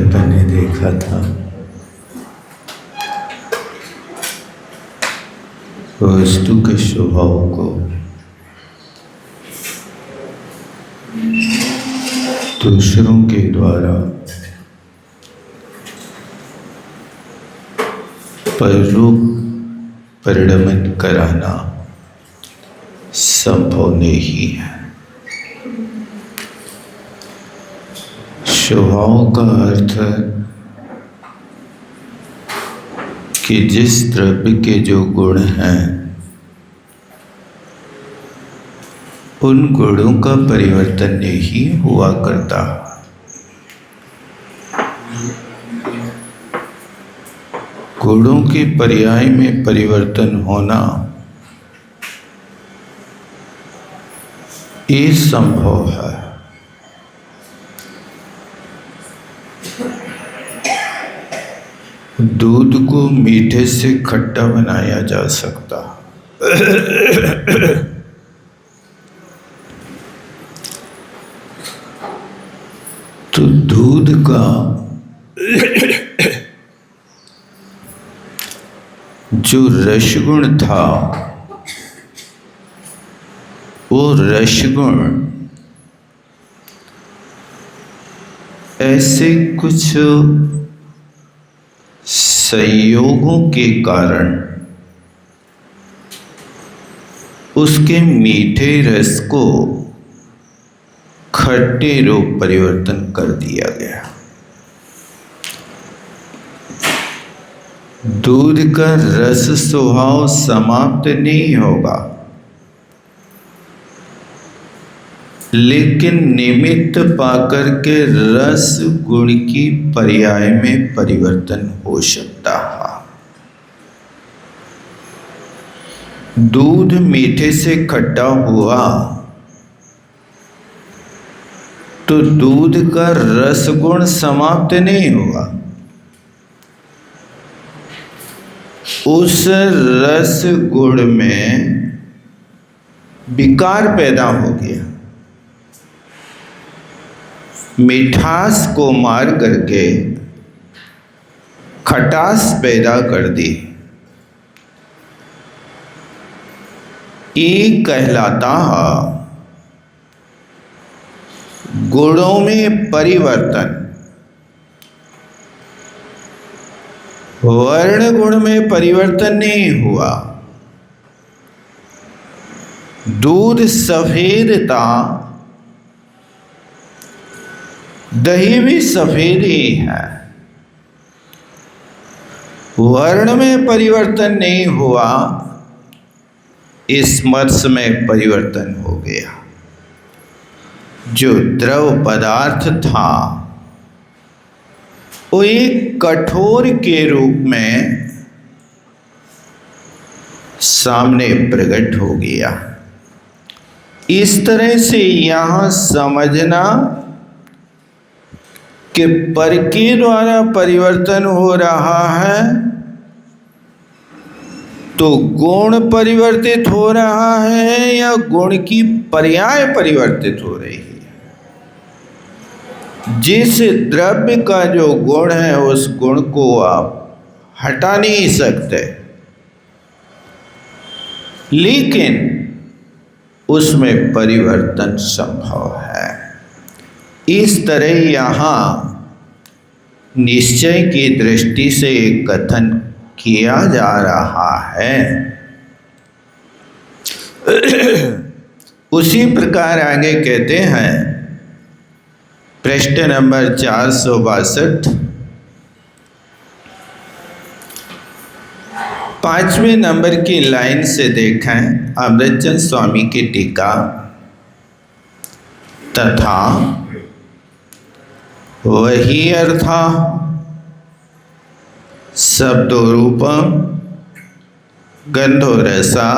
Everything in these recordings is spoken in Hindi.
मैंने देखा था वस्तु के स्वभाव को दूसरों के द्वारा परिणमित कराना संभव नहीं है। स्वभाव का अर्थ है कि जिस द्रव्य के जो गुण हैं उन गुणों का परिवर्तन नहीं हुआ करता। गुणों के पर्याय में परिवर्तन होना ये संभव है। दूध को मीठे से खट्टा बनाया जा सकता। तो दूध का जो रसगुण था वो रसगुण ऐसे कुछ संयोगों के कारण उसके मीठे रस को खट्टे रूप परिवर्तन कर दिया गया। दूध का रस स्वभाव समाप्त नहीं होगा, लेकिन निमित्त पाकर के रस गुण की पर्याय में परिवर्तन हो सकता है। दूध मीठे से खट्टा हुआ तो दूध का रस गुण समाप्त नहीं हुआ, उस रस गुण में विकार पैदा हो गया। मिठास को मार करके खटास पैदा कर दी। ये कहलाता है गुणों में परिवर्तन। वर्ण गुण में परिवर्तन नहीं हुआ। दूध सफेद था, दही भी सफेद ही है। वर्ण में परिवर्तन नहीं हुआ, स्पर्श में परिवर्तन हो गया। जो द्रव पदार्थ था वो एक कठोर के रूप में सामने प्रकट हो गया। इस तरह से यहाँ समझना कि पर के द्वारा परिवर्तन हो रहा है तो गुण परिवर्तित हो रहा है या गुण की पर्याय परिवर्तित हो रही है। जिस द्रव्य का जो गुण है उस गुण को आप हटा नहीं सकते, लेकिन उसमें परिवर्तन संभव है। इस तरह यहाँ निश्चय की दृष्टि से एक कथन किया जा रहा है। उसी प्रकार आगे कहते हैं, पृष्ठ नंबर 462, 5वें नंबर की लाइन से देखें। अमृतचंद स्वामी की टीका। तथा वही अर्था शब्दो रूपम गंधो रसा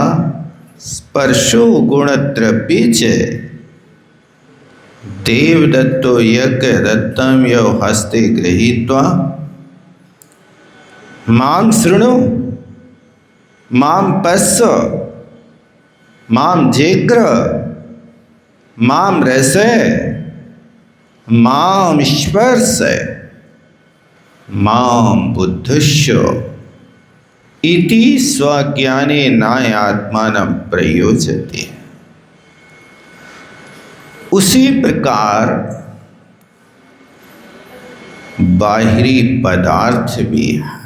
स्पर्शो गुणद्रव्य च देवदत्तो यज्ञ दत्तम यो हस्ते गृहीत्वा मां शृणु मां पश्य मां जिग्र मां रस मां स्पर्श मां बुद्धश्च इति स्वज्ञानेन आत्मानं प्रयोजते। उसी प्रकार बाहरी पदार्थ भी है।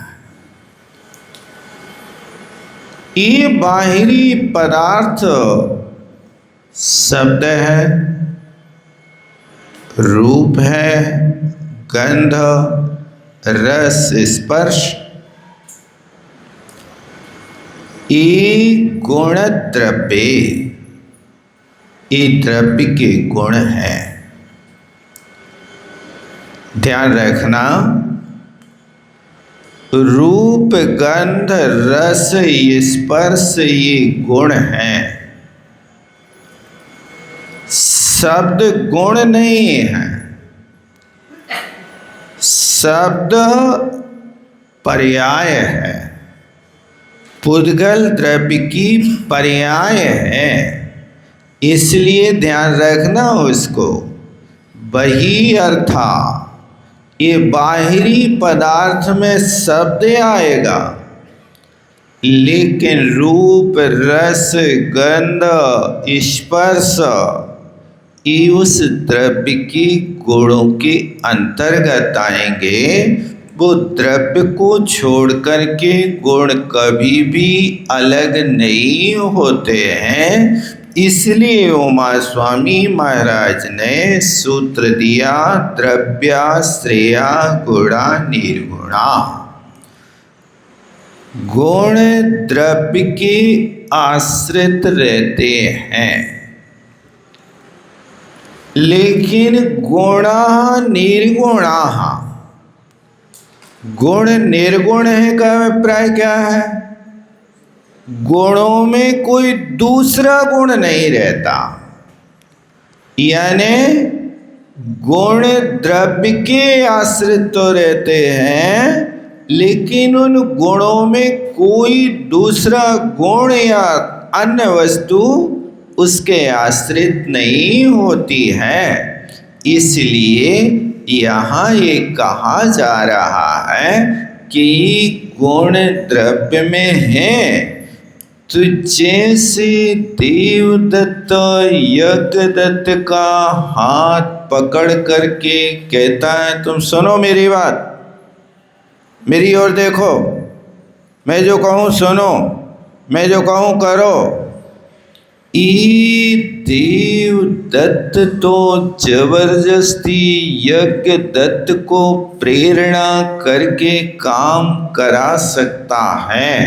ये बाहरी पदार्थ शब्द है, रूप है, गंध, रस, स्पर्श, ये गुण द्रव्य, ये द्रव्य के गुण हैं। ध्यान रखना, रूप, गंध, रस, स्पर्श ये गुण हैं, शब्द गुण नहीं है। शब्द पर्याय है, पुद्गल द्रव्य की पर्याय है। इसलिए ध्यान रखना उसको। वही अर्था ये बाहरी पदार्थ में शब्द आएगा, लेकिन रूप, रस, गंध, स्पर्श ये उस द्रव्य की गुणों के अंतर्गत आएंगे। वो द्रव्य को छोड़ करके गुण कभी भी अलग नहीं होते हैं। इसलिए उमा स्वामी महाराज ने सूत्र दिया, द्रव्याश्रया गुणा निर्गुणा। गुण द्रव्य के आश्रित रहते हैं, लेकिन गुणा निर्गुणा। गुण निर्गुण है का अभिप्राय क्या है? गुणों में कोई दूसरा गुण नहीं रहता, यानी गुण द्रव्य के आश्रित तो रहते हैं, लेकिन उन गुणों में कोई दूसरा गुण या अन्य वस्तु उसके आश्रित नहीं होती है। इसलिए यहाँ ये कहा जा रहा है कि गुण द्रव्य में है। तो जैसे देवदत्त यज्ञदत्त का हाथ पकड़ करके कहता है, तुम सुनो मेरी बात, मेरी ओर देखो, मैं जो कहूँ सुनो, मैं जो कहूँ करो। ये देवदत्त तो जबरदस्ती यज्ञदत्त को प्रेरणा करके काम करा सकता है,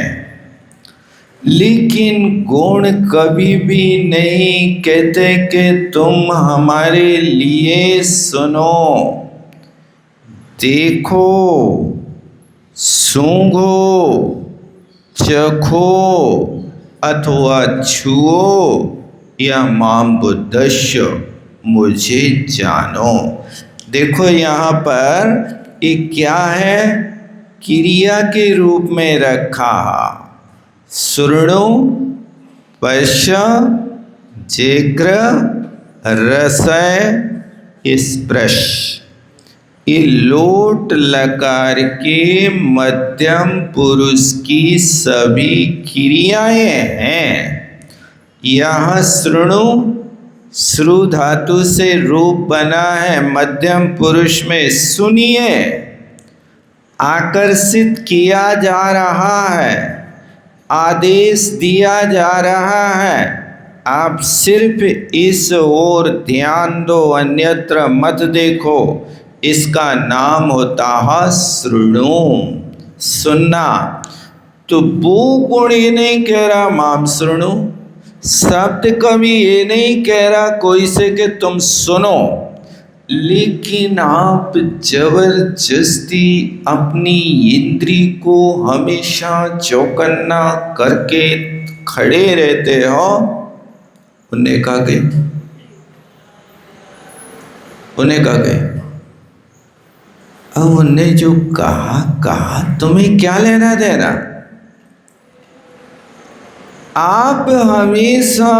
लेकिन गुण कभी भी नहीं कहते कि तुम हमारे लिए सुनो, देखो, सूंघो, चखो अथवा छुओ या माम बुद्धश्य मुझे जानो। देखो यहाँ पर ये क्या है? क्रिया के रूप में रखा। शृणु, पश्य, जिग्र, रसय, स्पर्श, ये लोट लकार के मध्यम पुरुष की सभी क्रियाएं हैं। यहाँ शृणु, श्रु धातु से रूप बना है, मध्यम पुरुष में सुनिए, आकर्षित किया जा रहा है, आदेश दिया जा रहा है। आप सिर्फ इस ओर ध्यान दो, अन्यत्र मत देखो। इसका नाम होता है शृणु, सुनना। तो वो गुण ये नहीं कह रहा माम शृणु, शब्द कभी ये नहीं कह रहा कोई से कि तुम सुनो, लेकिन आप जबरदस्ती अपनी इंद्री को हमेशा चौकन्ना करके खड़े रहते हो। उन्हें कहा गए, उन्हें कहा गए, अब उनने जो कहा तुम्हें क्या लेना देना? आप हमेशा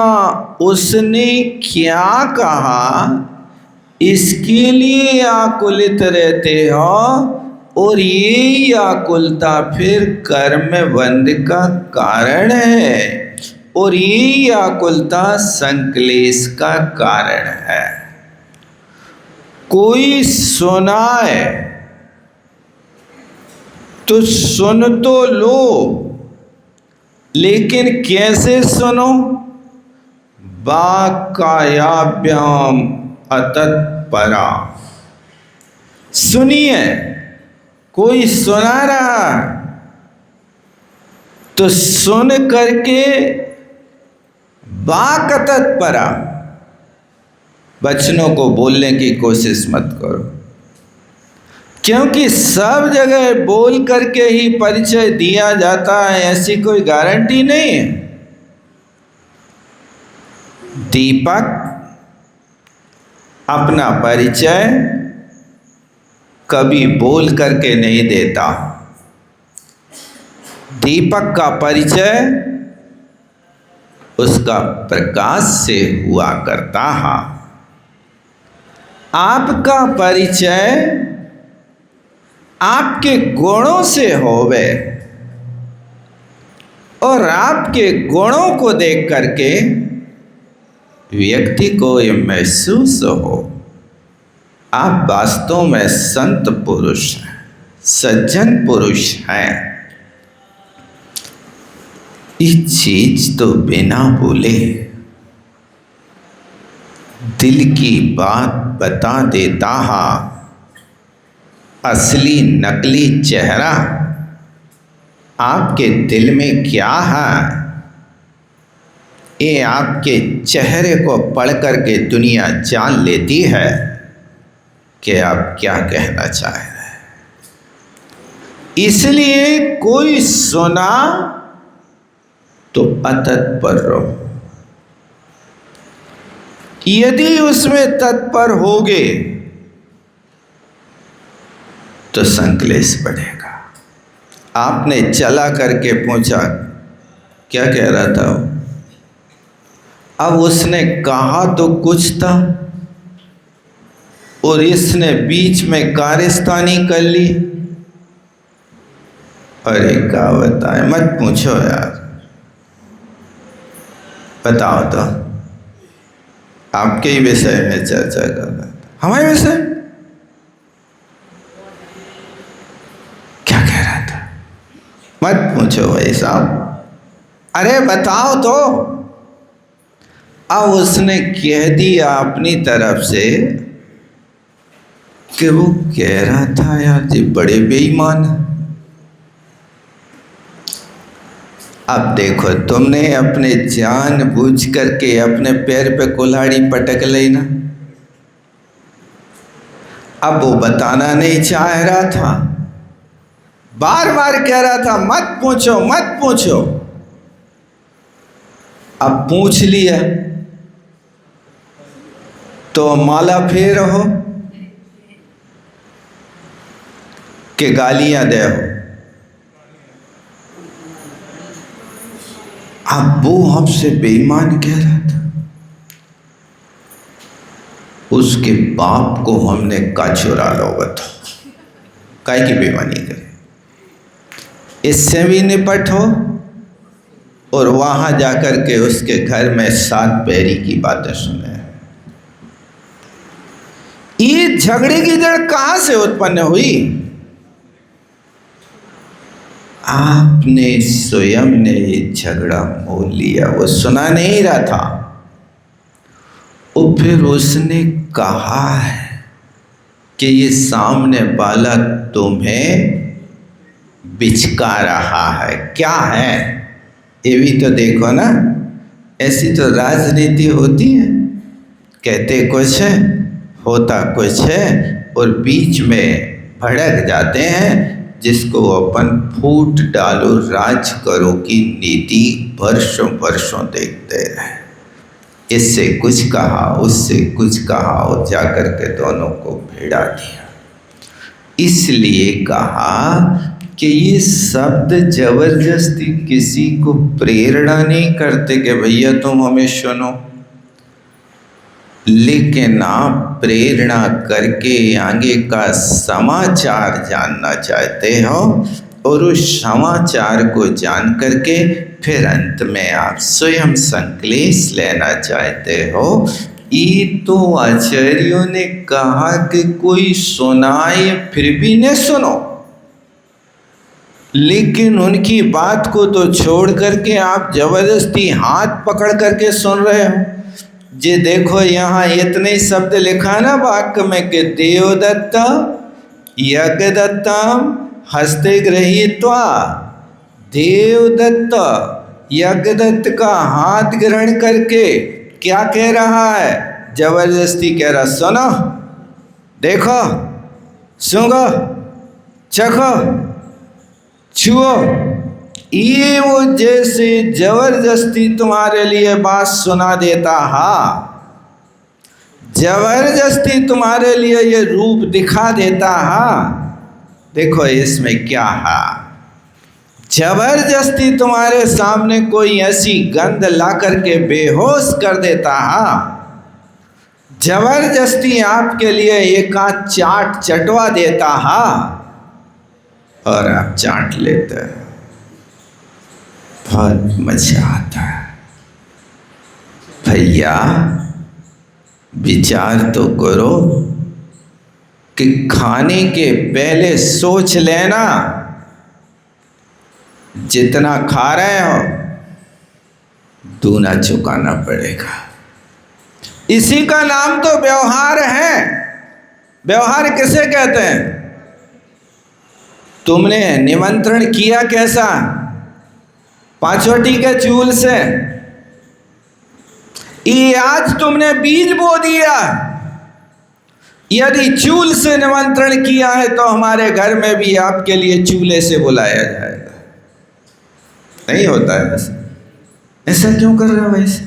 उसने क्या कहा इसके लिए आकुलित रहते हो, और ये आकुलता फिर कर्म बंध का कारण है, और ये आकुलता संक्लेश का कारण है। कोई सुनाए तो सुन तो लो, लेकिन कैसे सुनो? वाक्कायाभ्याम अतत्परा। सुनिए, कोई सुना रहा तो सुन करके वाक् तत्परा, वचनों को बोलने की कोशिश मत करो, क्योंकि सब जगह बोल करके ही परिचय दिया जाता है ऐसी कोई गारंटी नहीं है। दीपक अपना परिचय कभी बोल करके नहीं देता। दीपक का परिचय उसका प्रकाश से हुआ करता है। आपका परिचय आपके गुणों से होवे, और आपके गुणों को देख करके व्यक्ति को ये महसूस हो आप वास्तव में संत पुरुष हैं, सज्जन पुरुष हैं। ये चीज तो बिना बोले दिल की बात बता देता है। असली नकली चेहरा आपके दिल में क्या है, ये आपके चेहरे को पढ़ करके दुनिया जान लेती है कि आप क्या कहना चाह रहे हैं। इसलिए कोई सुना तो अतत्पर रहो। यदि उसमें तत्पर होगे तो संक्लेश बढ़ेगा। आपने चला करके पूछा क्या कह रहा था वो, अब उसने कहा तो कुछ था और इसने बीच में कारस्तानी कर ली। अरे क्या बताए, मत पूछो यार, बताओ तो। आपके ही विषय में चर्चा कर रहा था, हमारे विषय क्या कह रहा था, मत पूछो भाई साहब, अरे बताओ तो। अब उसने कह दिया अपनी तरफ से कि वो कह रहा था यार जी बड़े बेईमान है। अब देखो, तुमने अपने जान बूझ करके अपने पैर पे कुल्हाड़ी पटक ली ना। अब वो बताना नहीं चाह रहा था, बार बार कह रहा था मत पूछो मत पूछो। अब पूछ लिया तो माला फेर हो कि गालियां दे हो। अब वो हमसे बेईमान कह रहा था, उसके बाप को हमने का चुरा लो, बताओ काय की बेईमानी करे। इससे भी निपट हो और वहां जाकर के उसके घर में 7 पैरी की बातें सुने। ये झगड़े की जड़ कहां से उत्पन्न हुई? आपने स्वयं ने ये झगड़ा मोल लिया। वो सुना नहीं रहा था, और फिर उसने कहा है कि ये सामने वाला तुम्हें बिचका रहा है। क्या है ये भी तो देखो ना। ऐसी तो राजनीति होती है, कहते कुछ है होता कुछ है, और बीच में भड़क जाते हैं, जिसको अपन फूट डालो राज करो की नीति वर्षों वर्षों देखते रहे। इससे कुछ कहा उससे कुछ कहा और जाकर के दोनों को भिड़ा दिया। इसलिए कहा कि ये शब्द जबरदस्ती किसी को प्रेरणा नहीं करते कि भैया तुम हमें सुनो, लेकिन आप प्रेरणा करके आगे का समाचार जानना चाहते हो और उस समाचार को जान करके फिर अंत में आप स्वयं संकलेश लेना चाहते हो। ये तो आचार्यों ने कहा कि कोई सुनाए फिर भी न सुनो, लेकिन उनकी बात को तो छोड़ करके आप जबरदस्ती हाथ पकड़ करके सुन रहे हो। जे देखो यहाँ इतने ही शब्द लिखा ना वाक्य में कि देवदत्त यज्ञदत्तम हस्ते गृहीत्वा, देवदत्त यज्ञदत्त का हाथ ग्रहण करके क्या कह रहा है? जबरदस्ती कह रहा, सुनो, देखो, सूंघो, चखो, छुओ। ये वो जैसे जबरदस्ती तुम्हारे लिए बात सुना देता है, जबरदस्ती तुम्हारे लिए ये रूप दिखा देता है। देखो इसमें क्या है, जबरदस्ती तुम्हारे सामने कोई ऐसी गंध ला करके बेहोश कर देता है, जबरदस्ती आपके लिए एक आध चाट चटवा देता है और आप चाट लेते हैं, बहुत मजा आता है। भैया विचार तो करो कि खाने के पहले सोच लेना, जितना खा रहे हो दूना चुकाना पड़ेगा। इसी का नाम तो व्यवहार है। व्यवहार किसे कहते हैं? तुमने निमंत्रण किया कैसा? पांचवटी के चूल से। ये आज तुमने बीज बो दिया। यदि चूल से निमंत्रण किया है तो हमारे घर में भी आपके लिए चूल्हे से बुलाया जाएगा। नहीं होता है ऐसा? ऐसा क्यों कर रहे हो? वैसे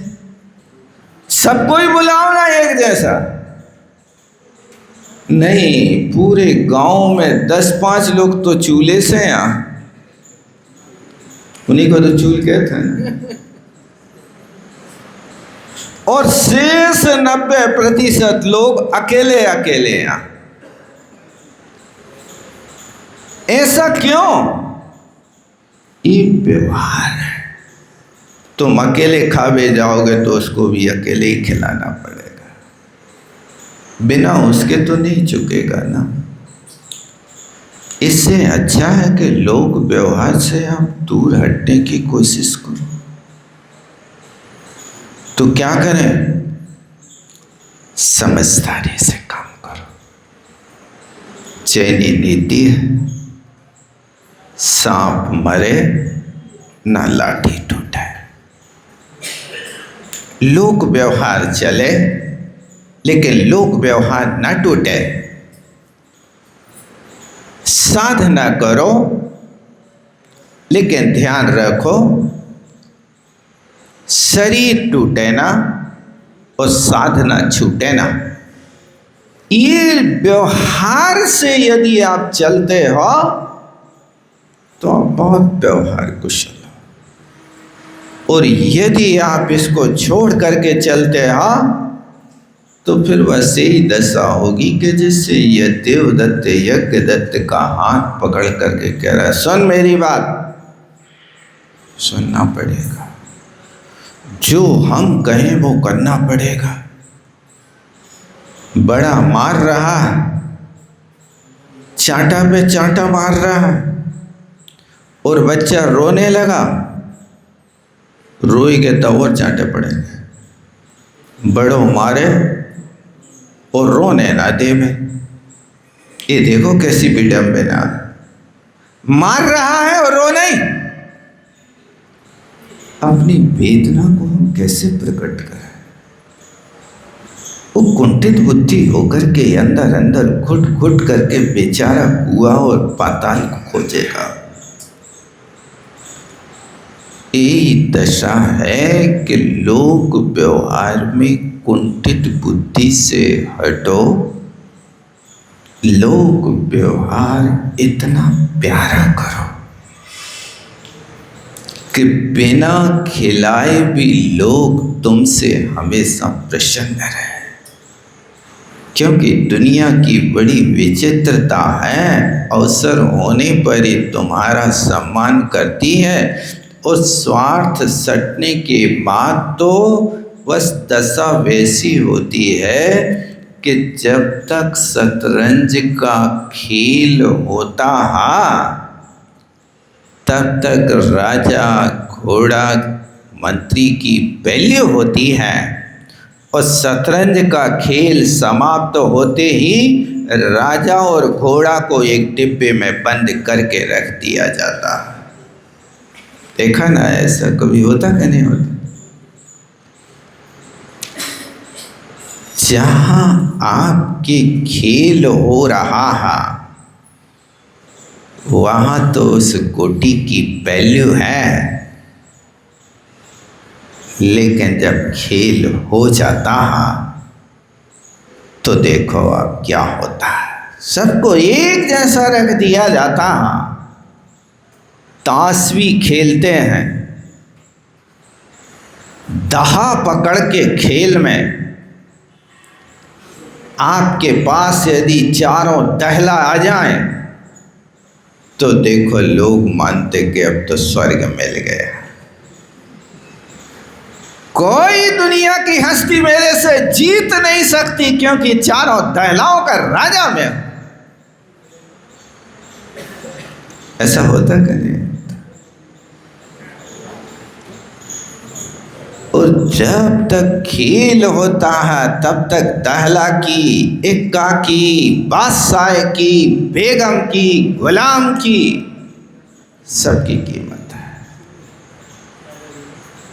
सबको ही बुलाओ ना एक जैसा। नहीं, पूरे गांव में 10-5 लोग तो चूल्हे से हैं, उन्हीं को तो चूल कहते हैं। और शेष 90% लोग अकेले अकेले हैं। ऐसा क्यों? ये व्यवहार है। तुम अकेले खावे जाओगे तो उसको भी अकेले ही खिलाना पड़ेगा, बिना उसके तो नहीं चुकेगा ना। इससे अच्छा है कि लोग व्यवहार से आप दूर हटने की कोशिश करो। तो क्या करें? समझदारी से काम करो। चैनी नीति है, सांप मरे ना लाठी टूटे। लोक व्यवहार चले लेकिन लोक व्यवहार ना टूटे। साधना करो लेकिन ध्यान रखो शरीर टूटे ना और साधना छूटे ना। ये व्यवहार से यदि आप चलते हो तो आप बहुत व्यवहार कुशल हो, और यदि आप इसको छोड़ करके चलते हो तो फिर बस यही दशा होगी कि जिससे ये देवदत्त यज्ञदत्त का हाथ पकड़ करके कह रहा है, सुन मेरी बात, सुनना पड़ेगा, जो हम कहें वो करना पड़ेगा। बड़ा मार रहा है, चांटा पे चांटा मार रहा है और बच्चा रोने लगा, रोएंगे तो और चांटे पड़ेंगे। बड़ों मारे और रोने ना देवे। ये देखो कैसी विडंबना, मार रहा है और रो नहीं। अपनी वेदना को हम कैसे प्रकट करें? वो कुंठित बुद्धि होकर के अंदर अंदर घुट घुट करके बेचारा कुआं और पाताल को खोजेगा। यही दशा है कि लोक व्यवहार में कुंठित बुद्धि से हटो। लोक व्यवहार इतना प्यारा करो कि बिना खिलाए भी लोग तुमसे हमेशा प्रसन्न रहे। क्योंकि दुनिया की बड़ी विचित्रता है, अवसर होने पर ही तुम्हारा सम्मान करती है और स्वार्थ सटने के बाद तो बस दशा वैसी होती है कि जब तक शतरंज का खेल होता है तब तक राजा, घोड़ा, मंत्री की वैल्यू होती है और शतरंज का खेल समाप्त होते ही राजा और घोड़ा को एक डिब्बे में बंद करके रख दिया जाता है। देखा ना, ऐसा कभी होता कि नहीं होता? जहां आपके खेल हो रहा है वहां तो उस गोटी की वैल्यू है, लेकिन जब खेल हो जाता है तो देखो अब क्या होता है, सबको एक जैसा रख दिया जाता है। ताश भी खेलते हैं, दहा पकड़ के खेल में आपके पास यदि चारों दहला आ जाएं तो देखो लोग मानते कि अब तो स्वर्ग मिल गया। कोई दुनिया की हस्ती मेरे से जीत नहीं सकती क्योंकि चारों दहलाओं का राजा मैं हूं। ऐसा होता कि नहीं? और जब तक खेल होता है तब तक दहला की, इक्का की, बादशाह की, बेगम की, गुलाम की, सबकी कीमत है।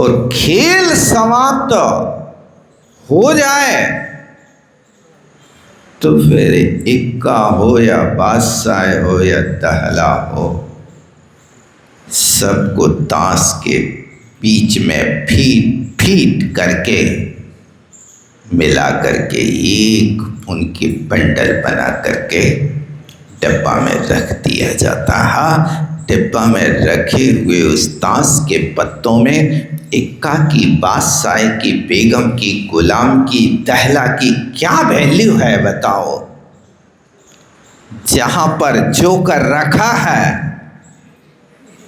और खेल समाप्त हो जाए तो फिर इक्का हो या बादशाह हो या दहला हो, सबको ताश के बीच में फीट करके मिला करके एक उनकी बंडल बना करके डिब्बा में रख दिया जाता है। डिब्बा में रखे हुए उस ताश के पत्तों में इक्का की, बादशाह की, बेगम की, गुलाम की, दहला की क्या वैल्यू है बताओ? जहां पर जोकर रखा है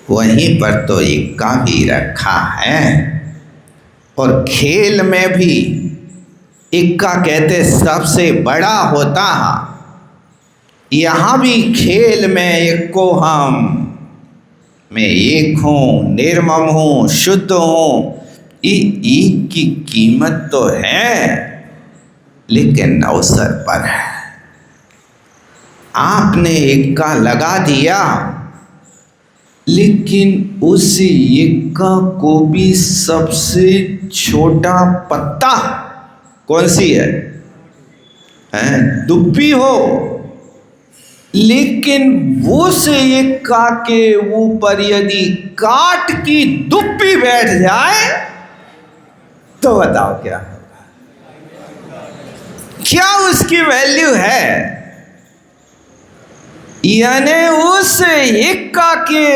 वहीं पर तो इक्का भी रखा है। और खेल में भी इक्का कहते सबसे बड़ा होता है। यहाँ भी खेल में इक्को हम, मैं एक हूँ, निर्मम हूँ, शुद्ध हूँ, एक की कीमत तो है लेकिन अवसर पर है। आपने इक्का लगा दिया लेकिन उस इक्का को भी सबसे छोटा पत्ता कौन सी है? दुप्पी हो, लेकिन वो से इक्का के ऊपर यदि काट की दुप्पी बैठ जाए तो बताओ क्या होगा? क्या उसकी वैल्यू है? यानी उस इक्का के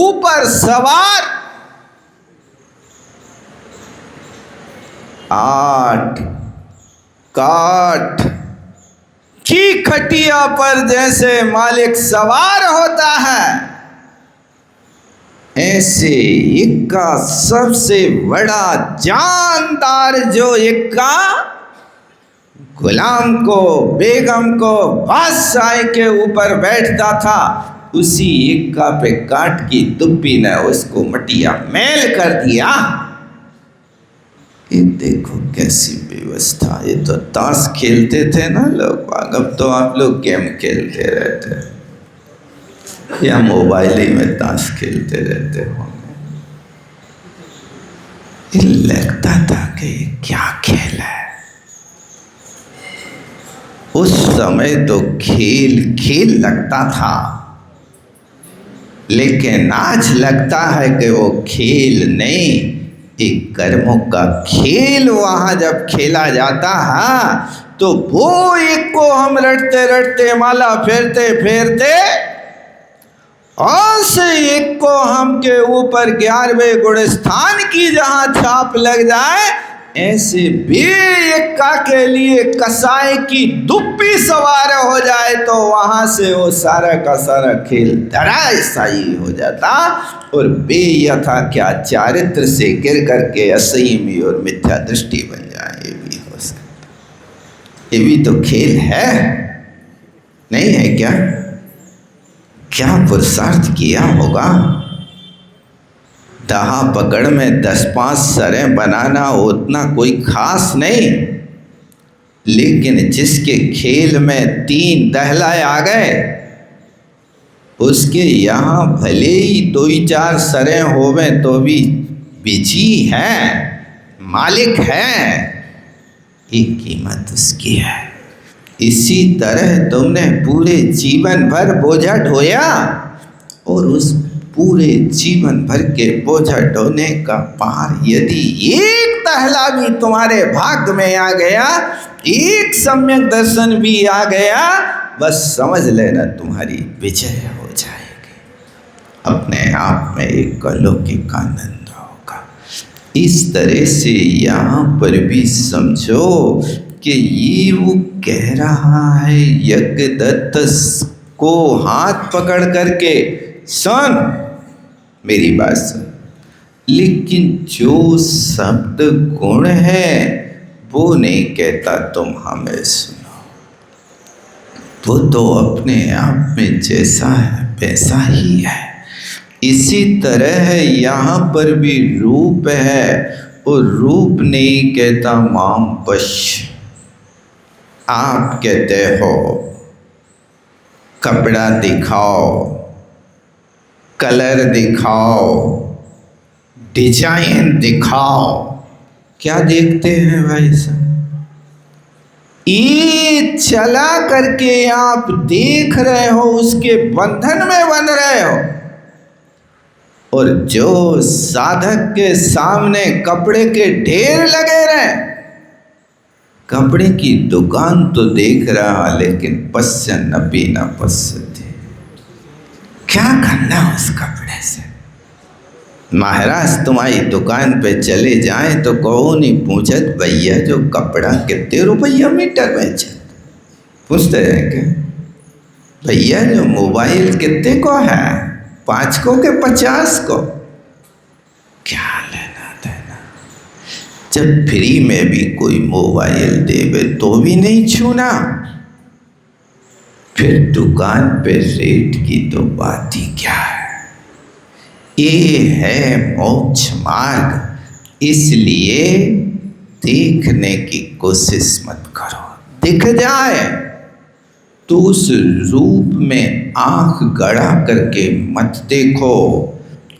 ऊपर सवार 8 काठ की खटिया पर जैसे मालिक सवार होता है, ऐसे इक्का सबसे बड़ा जानदार जो इक्का गुलाम को, बेगम को, बादशाह के ऊपर बैठता था, उसी इक्का पे काट की दुप्पी ने उसको मटिया मैल कर दिया। ये देखो कैसी व्यवस्था। ये तो ताश खेलते थे ना लोग, अब तो आप लोग गेम खेलते रहते या मोबाइल ही में ताश खेलते रहते होंगे। लगता था कि क्या खेल है। उस समय तो खेल खेल लगता था, लेकिन आज लगता है कि वो खेल नहीं, एक कर्मों का खेल वहाँ जब खेला जाता है तो वो एक को हम रटते रटते माला फेरते फेरते और से एक को हम के ऊपर 11वें गुणस्थान की जहाँ छाप लग जाए ऐसे बेयक्का के लिए कसाई की दुप्पी सवार हो जाए तो वहां से वो सारा का सारा खेल धराशायी हो जाता और बेयथा क्या चारित्र से गिर करके असंयमी और मिथ्या दृष्टि बन जाए। ये भी हो सकता, ये भी तो खेल है, नहीं है क्या? क्या पुरुषार्थ किया होगा? दहा पकड़ में 10-5 सरें बनाना उतना कोई खास नहीं, लेकिन जिसके खेल में 3 दहलाए आ गए उसके यहाँ भले ही 2-4 सरें होवे तो भी बिजी हैं, मालिक हैं, एक कीमत उसकी है। इसी तरह तुमने पूरे जीवन भर बोझा ढोया और उस पूरे जीवन भर के बोझा ढोने का पार यदि एक दहला भी तुम्हारे भाग्य में आ गया, एक सम्यक दर्शन भी आ गया, बस समझ लेना तुम्हारी विजय हो जाएगी। अपने आप में एक अलौकिक आनंद होगा। इस तरह से यहाँ पर भी समझो कि ये वो कह रहा है यज्ञदत्त को हाथ पकड़ करके, सुन मेरी बात सुन, लेकिन जो शब्द गुण है वो नहीं कहता तुम हमें सुनो, वो तो अपने आप में जैसा है वैसा ही है। इसी तरह यहाँ पर भी रूप है और रूप नहीं कहता माम पश्य। आप कहते हो कपड़ा दिखाओ, कलर दिखाओ, डिजाइन दिखाओ, क्या देखते हैं भाई साहब? ये चला करके आप देख रहे हो, उसके बंधन में बन रहे हो। और जो साधक के सामने कपड़े के ढेर लगे रहे, कपड़े की दुकान तो देख रहा लेकिन पश्चन नपी न पश्यते, क्या करना उस कपड़े से? महाराज तुम्हारी दुकान पे चले जाएं तो कहो नहीं पूछत भैया जो कपड़ा कितने रुपया मीटर बेचत, पूछते हैं क्या? भैया जो मोबाइल कितने को है, 5 को के 50 को? क्या लेना देना? जब फ्री में भी कोई मोबाइल देवे तो भी नहीं छूना, फिर दुकान पे रेट की तो बात ही क्या है। ये है मोक्ष मार्ग, इसलिए देखने की कोशिश मत करो। दिख जाए तो उस रूप में आंख गड़ा करके मत देखो,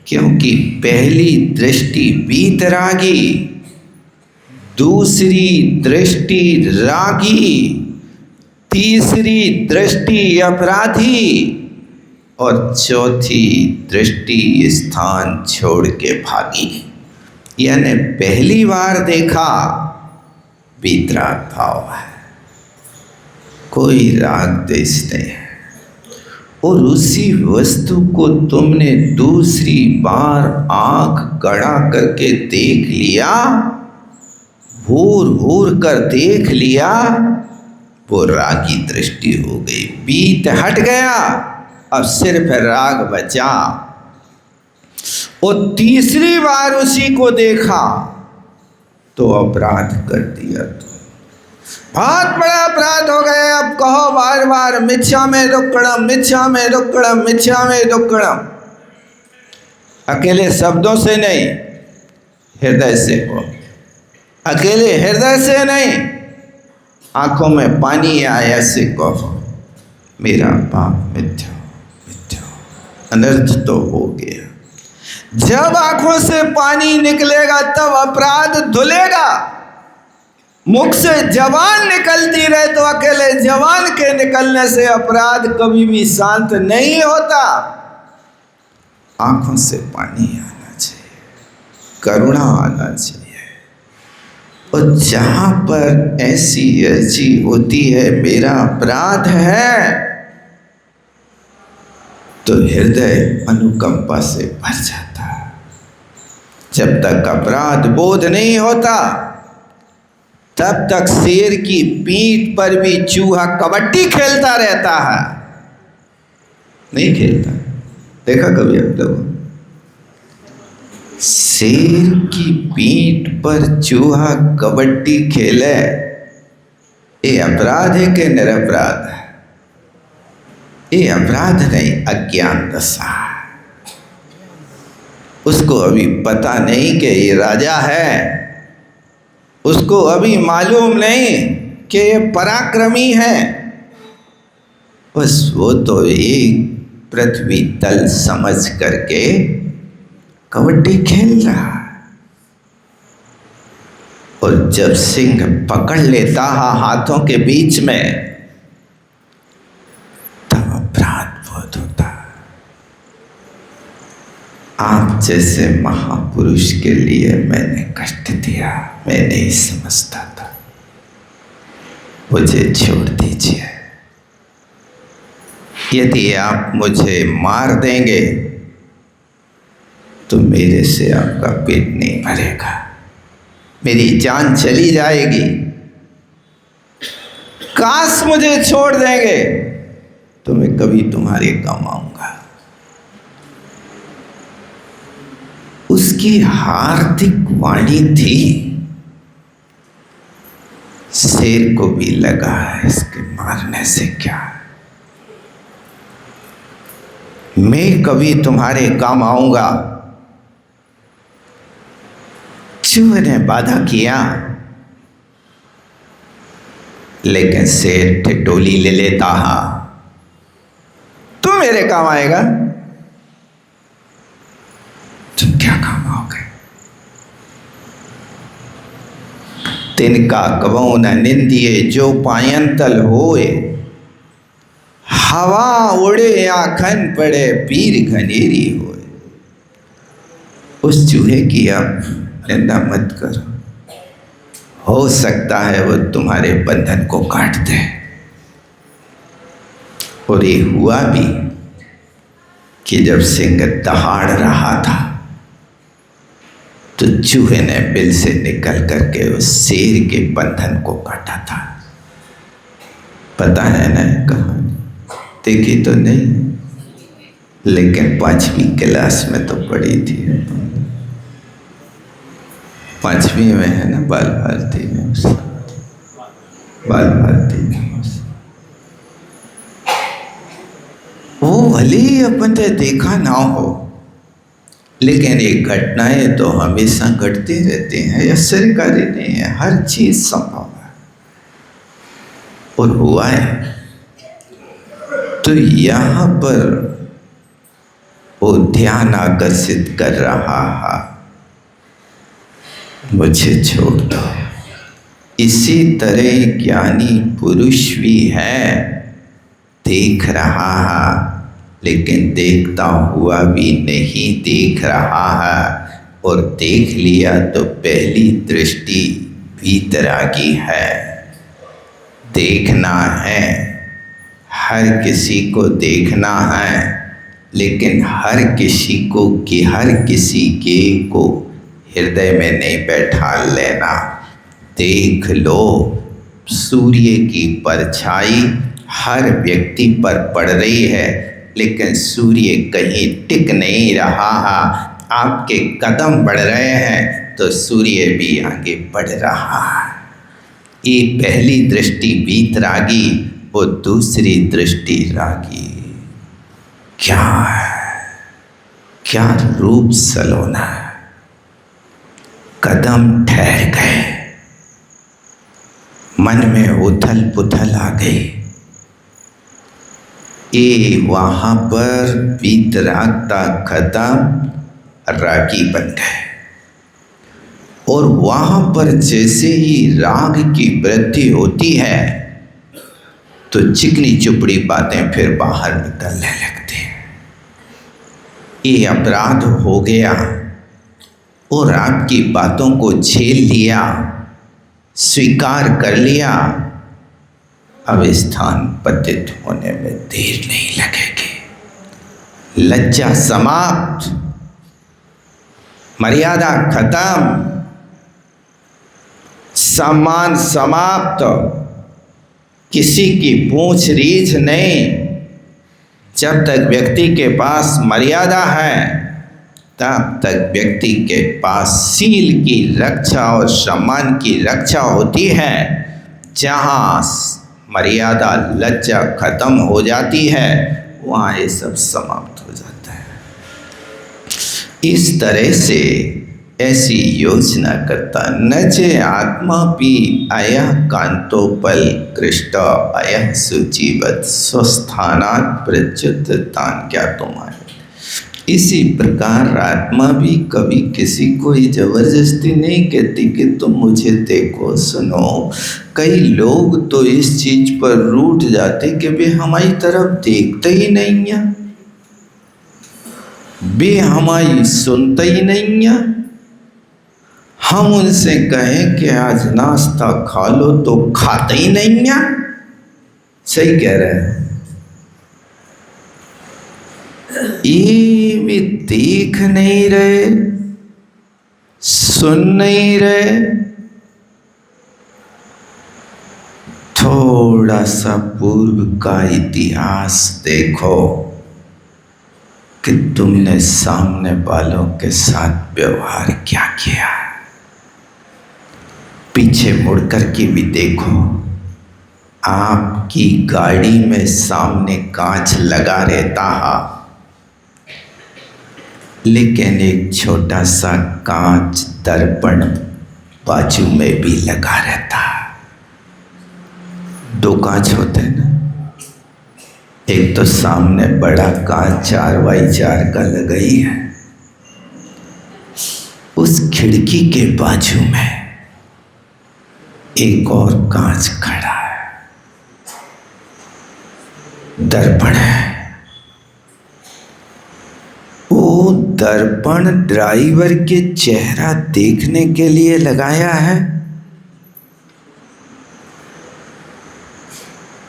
क्योंकि पहली दृष्टि वीतरागी, दूसरी दृष्टि रागी, तीसरी दृष्टि अपराधी और चौथी दृष्टि स्थान छोड़ के भागी। यानी पहली बार देखा वितराग भाव है, कोई राग देश नहीं है, और उसी वस्तु को तुमने दूसरी बार आंख गड़ा करके देख लिया, घूर घूर कर देख लिया, वो रागी दृष्टि हो गई, बीत हट गया, अब सिर्फ राग बचा। और तीसरी बार उसी को देखा तो अपराध कर दिया, तो बहुत बड़ा अपराध हो गया। अब कहो बार बार मिच्छा में दुक्कड़म, मिच्छा में दुक्कड़म, मिच्छा में दुक्कड़म। अकेले शब्दों से नहीं, हृदय से कहो, अकेले हृदय से नहीं, आंखों में पानी आया से कहो मेरा पाप मिथ्या मिथ्या, अनर्थ तो हो गया। जब आंखों से पानी निकलेगा तब अपराध धुलेगा। मुख से जबान निकलती रहे तो अकेले जबान के निकलने से अपराध कभी भी शांत नहीं होता। आंखों से पानी आना चाहिए, करुणा आना चाहिए, और जहां पर ऐसी अर्जी होती है मेरा अपराध है, तो हृदय अनुकंपा से भर जाता है। जब तक अपराध बोध नहीं होता तब तक शेर की पीठ पर भी चूहा कबड्डी खेलता रहता है। नहीं खेलता, देखा कभी अब तक? शेर की पीठ पर चूहा कबड्डी खेले, ये अपराध है कि निरपराध है? ये अपराध नहीं, अज्ञान दशा। उसको अभी पता नहीं कि ये राजा है, उसको अभी मालूम नहीं कि ये पराक्रमी है। बस वो तो एक पृथ्वी तल समझ करके कबड्डी खेल रहा है। और जब सिंह पकड़ लेता है हाथों के बीच में, तब अपराध बोध होता। आप जैसे महापुरुष के लिए मैंने कष्ट दिया, मैं नहीं समझता था, मुझे छोड़ दीजिए। यदि आप मुझे मार देंगे तो मेरे से आपका पेट नहीं भरेगा, मेरी जान चली जाएगी। काश मुझे छोड़ देंगे तो मैं कभी तुम्हारे काम आऊंगा। उसकी हार्दिक वाणी थी। शेर को भी लगा इसके मारने से क्या, मैं कभी तुम्हारे काम आऊंगा। चूहे ने बाधा किया, लेकिन शेर ठिठोली ले लेता है, तू मेरे काम आएगा? तुम क्या काम आओगे? तिनका कबहु न निंदिए जो पायंतल होए, हवा उड़े आखन पड़े पीर घनेरी होए। उस चूहे की आप निंदा मत करो, हो सकता है वो तुम्हारे बंधन को काट दे। और ये हुआ भी कि जब सिंह दहाड़ रहा था तो चूहे ने बिल से निकल करके उस शेर के बंधन को काटा था। पता है ना कहानी? देखी तो नहीं, लेकिन 5वीं क्लास में तो पढ़ी थी। 5वीं में है ना, बाल भारती में, बाल भारती में। वो भले ही अपन ने देखा ना हो, लेकिन ये घटनाएं तो हमेशा घटती रहती हैं, आश्चर्यकारी नहीं है, हर चीज संभव है। और हुआ है तो यहाँ पर वो ध्यान आकर्षित कर रहा है, मुझे छोड़ दो। इसी तरह ज्ञानी पुरुष भी है, देख रहा है, लेकिन देखता हुआ भी नहीं देख रहा है। और देख लिया तो पहली दृष्टि वीतरागी है। देखना है, हर किसी को देखना है, लेकिन हर किसी के को हृदय में नहीं बैठा लेना। देख लो, सूर्य की परछाई हर व्यक्ति पर पड़ रही है, लेकिन सूर्य कहीं टिक नहीं रहा है। आपके कदम बढ़ रहे हैं तो सूर्य भी आगे बढ़ रहा है। ये पहली दृष्टि वीतरागी, वो दूसरी दृष्टि रागी। क्या है, क्या रूप सलोना है। कदम ठहर गए, मन में उथल पुथल आ गई। ये वहां पर वीतरागता खत्म, रागी बन गए। और वहां पर जैसे ही राग की वृद्धि होती है तो चिकनी चुपड़ी बातें फिर बाहर निकलने लगती हैं। ये अपराध हो गया और आपकी बातों को झेल लिया, स्वीकार कर लिया। अब स्थान पतित होने में देर नहीं लगेगी। लज्जा समाप्त, मर्यादा खत्म, सम्मान समाप्त, किसी की पूछ रीछ नहीं। जब तक व्यक्ति के पास मर्यादा है तब तक व्यक्ति के पास सील की रक्षा और सम्मान की रक्षा होती है। जहाँ मर्यादा लज्जा खत्म हो जाती है वहाँ ये सब समाप्त हो जाता है। इस तरह से ऐसी योजना करता न चे आत्मापि अयः कांतोपल कृष्ट अयः शुचिवत् स्वस्थानात् प्रच्युत तान क्या तुम्हारे। इसी प्रकार आत्मा भी कभी किसी को ही जबरदस्ती नहीं कहती कि तुम मुझे देखो सुनो। कई लोग तो इस चीज पर रूठ जाते कि वे हमारी तरफ देखते ही नहीं है, वे हमारी सुनते ही नहीं है। हम उनसे कहें कि आज नाश्ता खा लो तो खाते ही नहीं है। सही कह रहे हैं। ये भी देख नहीं रहे, सुन नहीं रहे। थोड़ा सा पूर्व का इतिहास देखो कि तुमने सामने वालों के साथ व्यवहार क्या किया। पीछे मुड़कर के भी देखो, आपकी गाड़ी में सामने कांच लगा रहता है, लेकिन एक छोटा सा कांच दर्पण बाजू में भी लगा रहता है। दो कांच होते हैं ना, एक तो सामने बड़ा कांच 4x4 का लगा ही है, उस खिड़की के बाजू में एक और कांच खड़ा है, दर्पण है। वो दर्पण ड्राइवर के चेहरा देखने के लिए लगाया है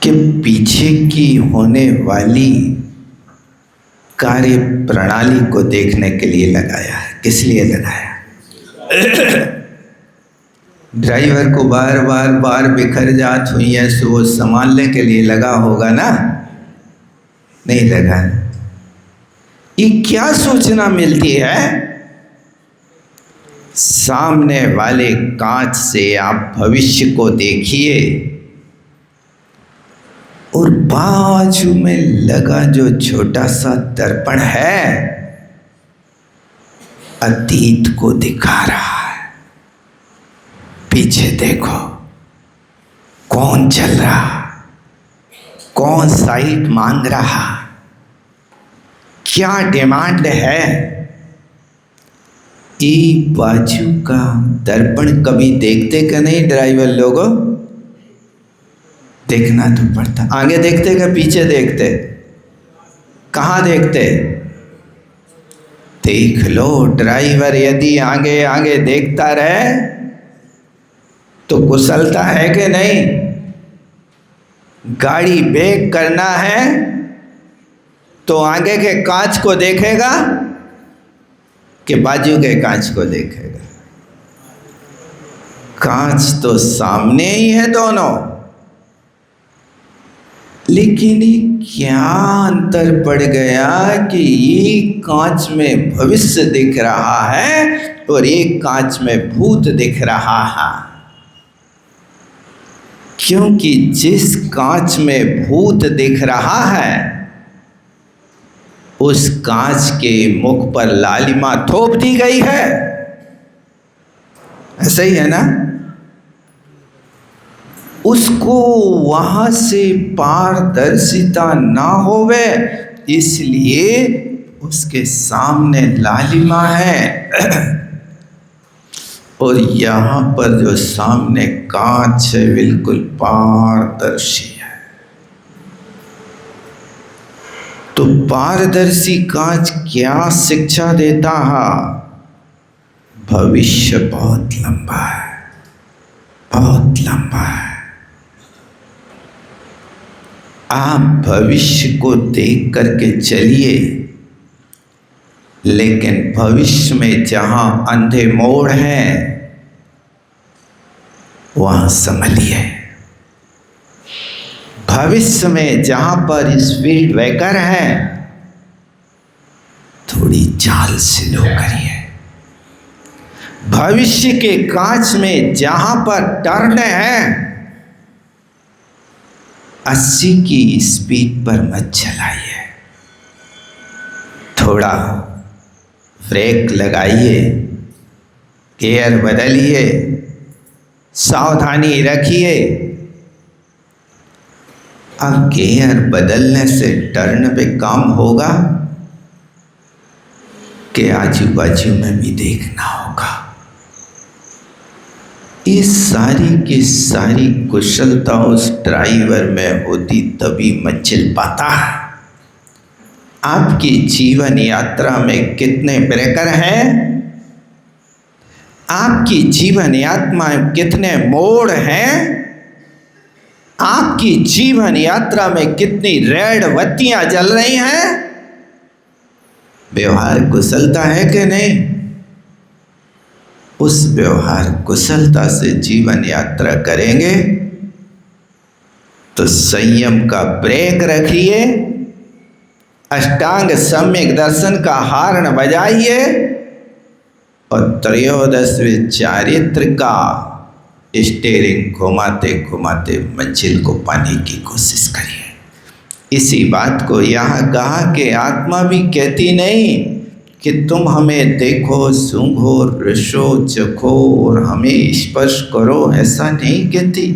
कि पीछे की होने वाली कार्य प्रणाली को देखने के लिए लगाया है। किस लिए लगाया? ड्राइवर को बार बिखर जात हुई है सो वो संभालने के लिए लगा होगा ना? नहीं लगा। ये क्या सूचना मिलती है? सामने वाले कांच से आप भविष्य को देखिए और बाजू में लगा जो छोटा सा दर्पण है अतीत को दिखा रहा है। पीछे देखो कौन चल रहा, कौन साइड मांग रहा, क्या डिमांड है। ये बाजू का दर्पण कभी देखते कि नहीं ड्राइवर लोगों? देखना तो पड़ता। आगे देखते कि पीछे देखते? कहाँ देखते? देख लो, ड्राइवर यदि आगे आगे देखता रहे तो कुशलता है कि नहीं? गाड़ी ब्रेक करना है तो आगे के कांच को देखेगा कि बाजू के कांच को देखेगा? कांच तो सामने ही है दोनों, लेकिन ये क्या अंतर पड़ गया कि ये कांच में भविष्य दिख रहा है और एक कांच में भूत दिख रहा है। क्योंकि जिस कांच में भूत दिख रहा है उस कांच के मुख पर लालिमा थोप दी गई है। ऐसा ही है ना? उसको वहां से पारदर्शिता ना होवे इसलिए उसके सामने लालिमा है और यहाँ पर जो सामने कांच है बिल्कुल पारदर्शी है। तो पारदर्शी कांच क्या शिक्षा देता है? भविष्य बहुत लंबा है, बहुत लंबा है। आप भविष्य को देख करके चलिए, लेकिन भविष्य में जहां अंधे मोड़ हैं वहां संभलिए। भविष्य में जहां पर स्पीड ब्रेकर है, थोड़ी चाल स्लो करिए। भविष्य के कांच में जहां पर टर्न है, 80 की स्पीड पर मत चलाइए। थोड़ा ब्रेक लगाइए, गियर बदलिए, सावधानी रखिए। अब गियर बदलने से टर्न पे काम होगा कि आजू बाजू में भी देखना होगा। ये सारी की सारी कुशलता उस ड्राइवर में होती तभी मंजिल पाता है। आपकी जीवन यात्रा में कितने ब्रेकर हैं? आपकी जीवन यात्रा में कितने मोड़ हैं? आपकी जीवन यात्रा में कितनी रेड बत्तियां जल रही हैं? व्यवहार कुशलता है कि नहीं? उस व्यवहार कुशलता से जीवन यात्रा करेंगे तो संयम का ब्रेक रखिए, अष्टांग सम्यक दर्शन का हार्न बजाइए और त्रयोदशवें चारित्र का स्टीयरिंग घुमाते घुमाते मंजिल को पाने की कोशिश करिए। इसी बात को यहाँ कहा कि आत्मा भी कहती नहीं कि तुम हमें देखो, सूंघो, रसो, चखो और हमें स्पर्श करो, ऐसा नहीं कहती।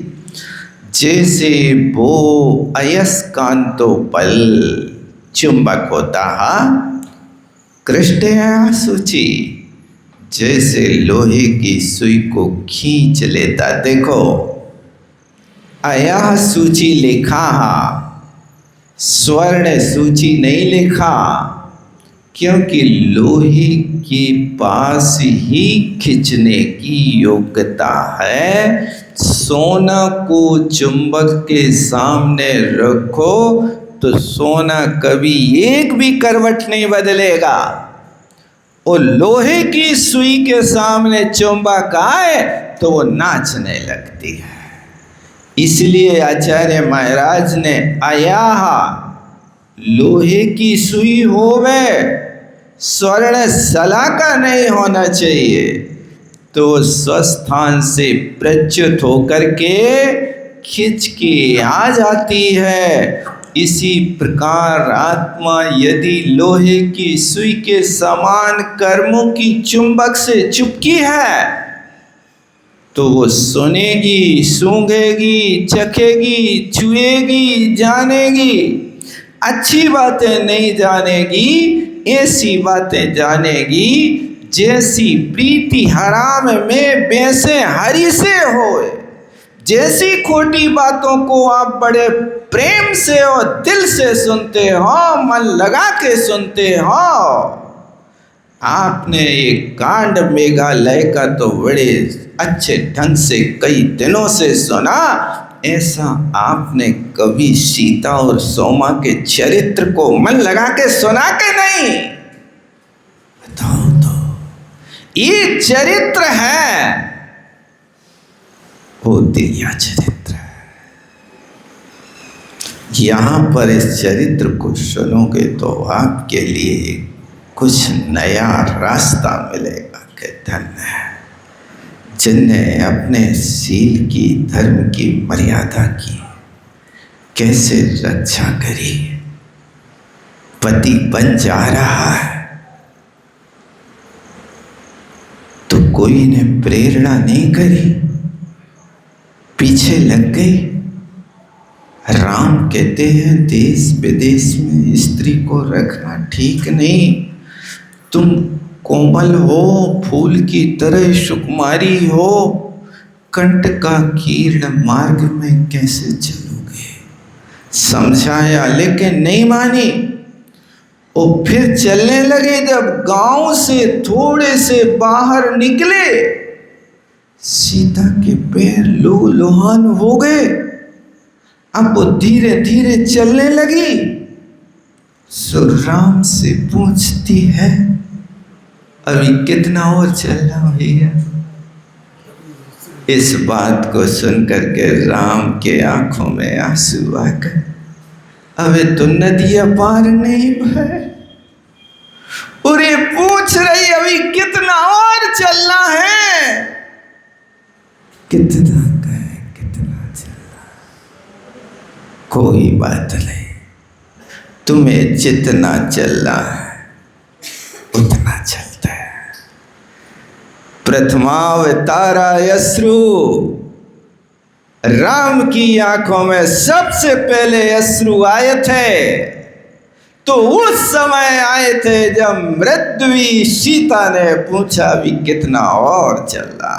जैसे वो अयस्कांतो पल चुंबक होता कृष्ण सूची, जैसे लोहे की सुई को खींच लेता। देखो अया सूची लिखा, स्वर्ण सूची नहीं लिखा, क्योंकि लोहे के पास ही खींचने की योग्यता है। सोना को चुंबक के सामने रखो तो सोना कभी एक भी करवट नहीं बदलेगा। और लोहे की सुई के सामने चुंबक आए तो वो नाचने लगती है। इसलिए आचार्य महाराज ने आया लोहे की सुई होवे, स्वर्ण सलाका नहीं होना चाहिए। तो स्वस्थान से प्रच्युत होकर के खिंच के आ जाती है। इसी प्रकार आत्मा यदि लोहे की सुई के समान कर्मों की चुंबक से चिपकी है तो वो सुनेगी, सूंघेगी, चखेगी, छुएगी, जानेगी। अच्छी बातें नहीं जानेगी, ऐसी बातें जानेगी जैसी प्रीति हराम में वैसे हरि से होए। जैसी खोटी बातों को आप बड़े प्रेम से और दिल से सुनते हो, मन लगा के सुनते हो। आपने एक कांड मेघालय का तो बड़े अच्छे ढंग से कई दिनों से सुना, ऐसा आपने कभी सीता और सोमा के चरित्र को मन लगा के सुना के नहीं? बताओ तो, ये चरित्र है, वो दिव्य चरित्र है। यहाँ पर इस चरित्र को सुनोगे तो आपके लिए कुछ नया रास्ता मिलेगा कि धन्य है जिनने अपने शील की, धर्म की मर्यादा की, कैसे रक्षा करी। पति बन जा रहा है तो कोई ने प्रेरणा नहीं करी, पीछे लग गई। राम कहते हैं देश विदेश में स्त्री को रखना ठीक नहीं। तुम कोमल हो, फूल की तरह सुकुमारी हो, कंठ का कीर्ण मार्ग में कैसे चलोगे? समझाया लेकिन नहीं मानी। और फिर चलने लगे। जब गांव से थोड़े से बाहर निकले, सीता के पैर लहूलुहान हो गए। अब वो धीरे धीरे चलने लगी। सो राम से पूछती है, अभी कितना और चलना भैया? इस बात को सुन करके राम के आंखों में आंसू आ गए। अबे तो नदियां पार नहीं भाई, और ये पूछ रही अभी कितना और चलना है, कितना कहे कितना चलना। कोई बात नहीं, तुम्हें जितना चलना है उतना चलता है। प्रथमावतारा अश्रु, राम की आंखों में सबसे पहले अश्रु आए थे, तो उस समय आए थे जब मृद्वी सीता ने पूछा भी कितना और चलना।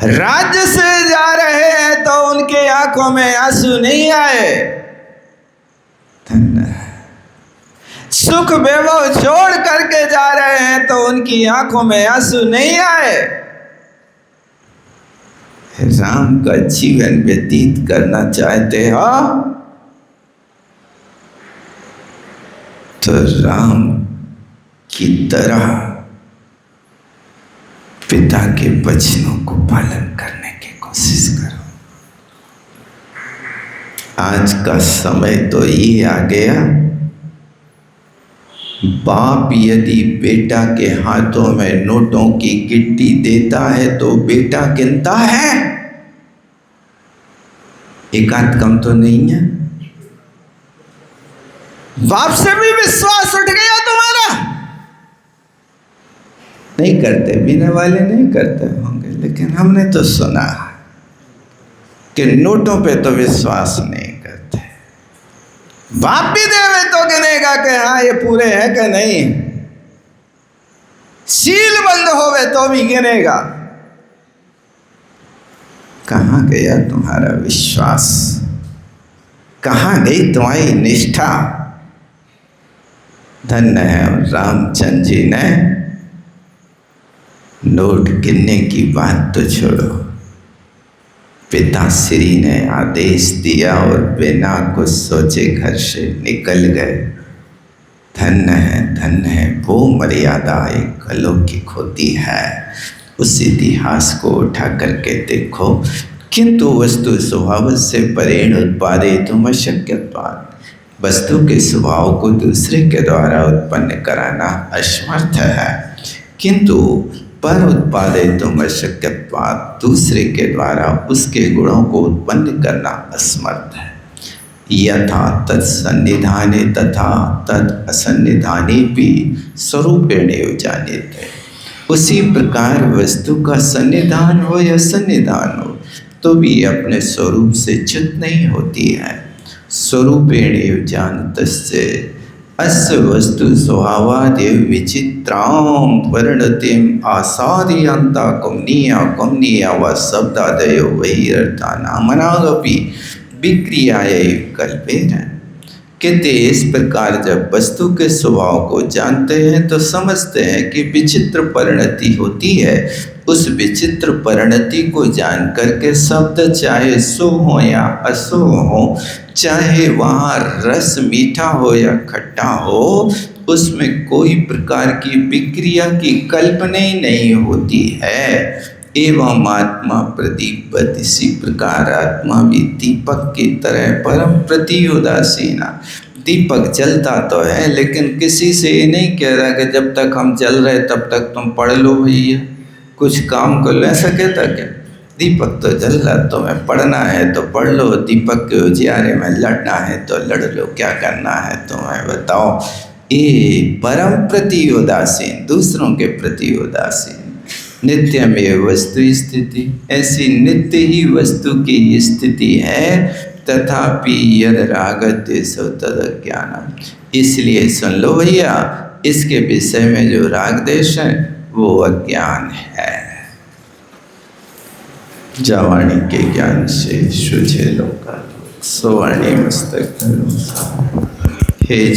राज्य से जा रहे हैं तो उनके आंखों में आंसू नहीं आए, सुख वैभव छोड़ करके जा रहे हैं तो उनकी आंखों में आंसू नहीं आए। राम का जीवन व्यतीत करना चाहते हो तो राम की तरह पिता के वचनों को पालन करने की कोशिश करो। आज का समय तो ये आ गया, बाप यदि बेटा के हाथों में नोटों की गिट्टी देता है तो बेटा गिनता है, एक आध कम तो नहीं है। बाप से भी विश्वास उठ गया तुम्हारा? नहीं करते, बिना वाले नहीं करते होंगे, लेकिन हमने तो सुना कि नोटों पे तो विश्वास नहीं करते। बाप भी देवे तो गिनेगा कि हाँ ये पूरे हैं कि नहीं, सील बंद होवे तो भी गिनेगा। कहाँ गया तुम्हारा विश्वास, कहाँ गई तुम्हारी निष्ठा? धन्य है रामचंद्र जी ने नोट गिनने की बात तो छोड़ो, पिताश्री ने आदेश दिया और बिना कुछ सोचे घर से निकल गए। धन्य है वो मर्यादा एक अलौकिक होती है। उस इतिहास को उठा करके देखो। किंतु वस्तु स्वभाव से परेण उत्पादितुम अशक्यत्वात्, वस्तु के स्वभाव को दूसरे के द्वारा उत्पन्न कराना असमर्थ है, किंतु पर उत्पादितुम अशक्यत्वात्, दूसरे के द्वारा उसके गुणों को उत्पन्न करना असमर्थ है। यथा तत्सन्निधाने तथा तत् असन्निधाने भी स्वरूपेण जानीते, उसी प्रकार वस्तु का सन्निधान हो या सन्निधान हो तो भी अपने स्वरूप से च्युत नहीं होती है। स्वरूपेण जानतस्य अस्य वस्तु स्वभावादेव विचित्रां परिणतिम आसादयन्ता कमनीया व शब्दादयो बहिरर्थानामनागपि विक्रियायै कल्पेन। कहते इस प्रकार जब वस्तु के स्वभाव को जानते हैं तो समझते हैं कि विचित्र परिणति होती है। उस विचित्र परिणति को जान करके शब्द चाहे शुभ हो या अशुभ हो, चाहे वहाँ रस मीठा हो या खट्टा हो, उसमें कोई प्रकार की विक्रिया की कल्पना ही नहीं होती है। एवं आत्मा प्रदीपवत्, इसी प्रकार आत्मा भी दीपक की तरह परम प्रति उदासीना। दीपक जलता तो है लेकिन किसी से ये नहीं कह रहा कि जब तक हम जल रहे तब तक तुम पढ़ लो भैया, कुछ काम को ले सके था क्या? दीपक तो जल रहा, तुम्हें पढ़ना है तो पढ़ लो, दीपक के उजियारे में लड़ना है तो लड़ लो, क्या करना है तुम्हें बताओ। ये परम प्रति उदासीन, दूसरों के प्रति उदासीन। नित्य में वस्तु स्थिति, ऐसी नित्य ही वस्तु की स्थिति है। तथापि यद रागद्वेषो तद अज्ञानम, इसलिए सुन लो भैया, इसके विषय में जो राग द्वेष है वो अज्ञान है। जावाणी के ज्ञान से शुझे लोका, सुवर्णी मस्तक हे